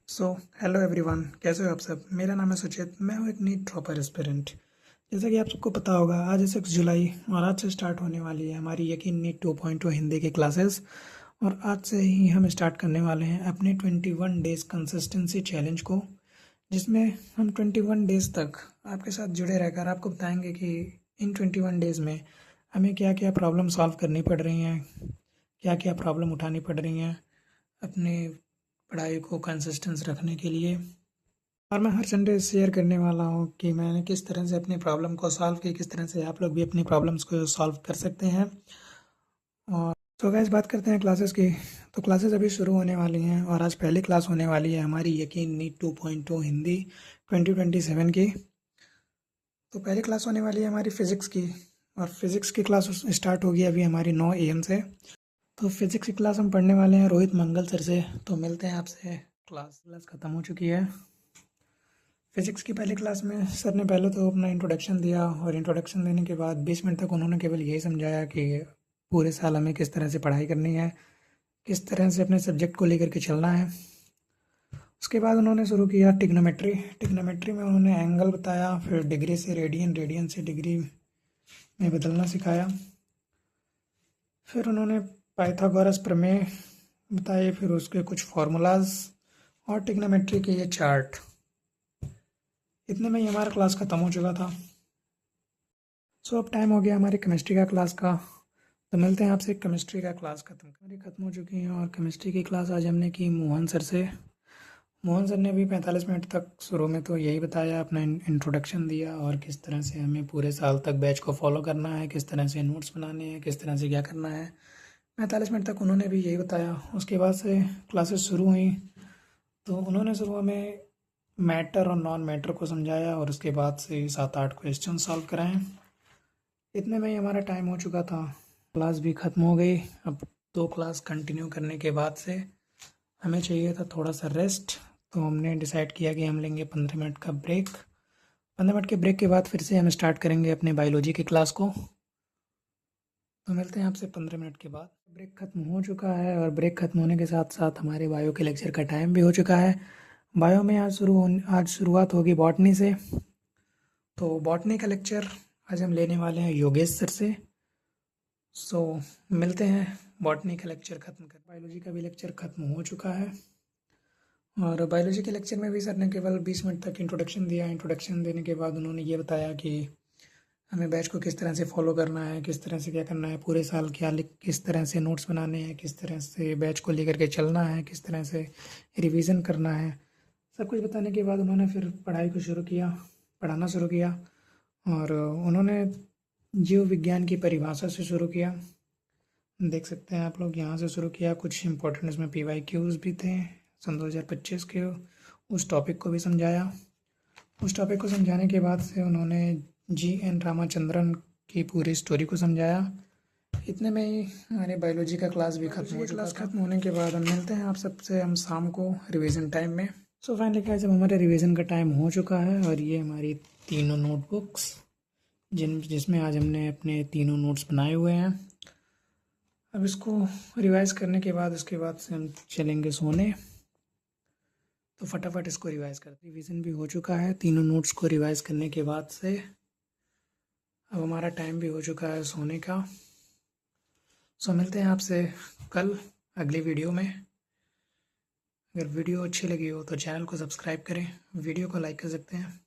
So hello everyone, कैसे हो आप सब। मेरा नाम है सुचित। मैं हूँ एक नीट ड्रॉपर एस्पिरेंट। जैसा कि आप सबको पता होगा, आज है 6 जुलाई और आज से स्टार्ट होने वाली है हमारी यकीन नीट 2.0 हिंदी की क्लासेस। और आज से ही हम स्टार्ट करने वाले हैं अपने 21 डेज़ कंसिस्टेंसी चैलेंज को, जिसमें हम 21 डेज़ तक आपके साथ जुड़े रहकर आपको बताएंगे कि इन 21 डेज़ में हमें क्या क्या प्रॉब्लम सॉल्व करनी पड़ रही हैं, क्या क्या प्रॉब्लम उठानी पड़ रही हैं अपने पढ़ाई को कंसिस्टेंस रखने के लिए। और मैं हर संडे शेयर करने वाला हूँ कि मैंने किस तरह से अपनी प्रॉब्लम को सॉल्व की, किस तरह से आप लोग भी अपनी प्रॉब्लम्स को सॉल्व कर सकते हैं। और तो गाइस, बात करते हैं क्लासेस की। तो क्लासेस अभी शुरू होने वाली हैं और आज पहली क्लास होने वाली है हमारी यकीन नीट 2.0 हिंदी 2027 की। तो पहली क्लास होने वाली है हमारी फ़िज़िक्स की, और फिज़िक्स की क्लास स्टार्ट होगी अभी हमारी 9 AM से। तो फिज़िक्स की क्लास हम पढ़ने वाले हैं रोहित मंगल सर से। तो मिलते हैं आपसे। क्लास ख़त्म हो चुकी है। फिज़िक्स की पहली क्लास में सर ने पहले तो अपना इंट्रोडक्शन दिया, और इंट्रोडक्शन देने के बाद 20 मिनट तक उन्होंने केवल यही समझाया कि पूरे साल हमें किस तरह से पढ़ाई करनी है, किस तरह से अपने सब्जेक्ट को लेकर के चलना है। उसके बाद उन्होंने शुरू किया टिग्नोमेट्री। टिग्नोमेट्री में उन्होंने एंगल बताया, फिर डिग्री से रेडियन, रेडियन से डिग्री में बदलना सिखाया। फिर उन्होंने पाइथागोरस प्रमेय बताए, फिर उसके कुछ फार्मूलाज और टिग्नोमेट्री के ये चार्ट। इतने में ही हमारा क्लास ख़त्म हो चुका था। सो अब टाइम हो गया हमारी केमिस्ट्री का क्लास का। तो मिलते हैं आपसे। केमिस्ट्री का क्लास ख़त्म हो चुकी है, और केमिस्ट्री की क्लास आज हमने की मोहन सर से। मोहन सर ने भी 45 मिनट तक शुरू में तो यही बताया, अपना इंट्रोडक्शन दिया और किस तरह से हमें पूरे साल तक बैच को फॉलो करना है, किस तरह से नोट्स बनाने हैं, किस तरह से क्या करना है। 45 मिनट तक उन्होंने भी यही बताया। उसके बाद से क्लासेस शुरू हुई। तो उन्होंने शुरू में मैटर और नॉन मैटर को समझाया, और उसके बाद से 7-8 क्वेश्चन सॉल्व कराएं। इतने में ही हमारा टाइम हो चुका था। क्लास भी ख़त्म हो गई। अब 2 क्लास कंटिन्यू करने के बाद से हमें चाहिए था थोड़ा सा रेस्ट। तो हमने डिसाइड किया कि हम लेंगे 15 मिनट का ब्रेक। 15 मिनट के ब्रेक के बाद फिर से हम स्टार्ट करेंगे अपने बायोलॉजी की क्लास को। तो मिलते हैं आपसे 15 मिनट के बाद। ब्रेक ख़त्म हो चुका है, और ब्रेक ख़त्म होने के साथ साथ हमारे बायो के लेक्चर का टाइम भी हो चुका है। बायो में आज शुरुआत होगी बॉटनी से। तो बॉटनी का लेक्चर आज हम लेने वाले हैं योगेश सर से। सो मिलते हैं। बॉटनी का लेक्चर ख़त्म कर, बायोलॉजी का भी लेक्चर ख़त्म हो चुका है। और बायोलॉजी के लेक्चर में भी सर ने केवल 20 मिनट तक इंट्रोडक्शन दिया। इंट्रोडक्शन देने के बाद उन्होंने ये बताया कि हमें बैच को किस तरह से फॉलो करना है, किस तरह से क्या करना है, पूरे साल किस तरह से नोट्स बनाने हैं, किस तरह से बैच को लेकर के चलना है, किस तरह से रिवीजन करना है। सब कुछ बताने के बाद उन्होंने फिर पढ़ाई को शुरू किया, पढ़ाना शुरू किया। और उन्होंने जीव विज्ञान की परिभाषा से शुरू किया। देख सकते हैं आप लोग, यहाँ से शुरू किया। कुछ इंपॉर्टेंट इसमें PYQs भी थे सन 2025 के। उस टॉपिक को भी समझाया। उस टॉपिक को समझाने के बाद से उन्होंने GN रामाचंद्रन की पूरी स्टोरी को समझाया। इतने में ही हमारे बायोलॉजी का क्लास भी खत्म हो चुका था। क्लास खत्म होने के बाद हम मिलते हैं आप सबसे हम शाम को रिवीजन टाइम में। सो फाइनली गाइस, जब हमारे रिवीजन का टाइम हो चुका है, और ये हमारी तीनों नोटबुक्स जिसमें आज हमने अपने तीनों नोट्स बनाए हुए हैं। अब इसको रिवाइज करने के बाद उसके बाद से हम चलेंगे सोने। तो फटाफट इसको रिवाइज करते। रिवीजन भी हो चुका है तीनों नोट्स को रिवाइज करने के बाद से। अब हमारा टाइम भी हो चुका है सोने का। सो मिलते हैं आपसे कल अगली वीडियो में। अगर वीडियो अच्छी लगी हो तो चैनल को सब्सक्राइब करें, वीडियो को लाइक कर सकते हैं।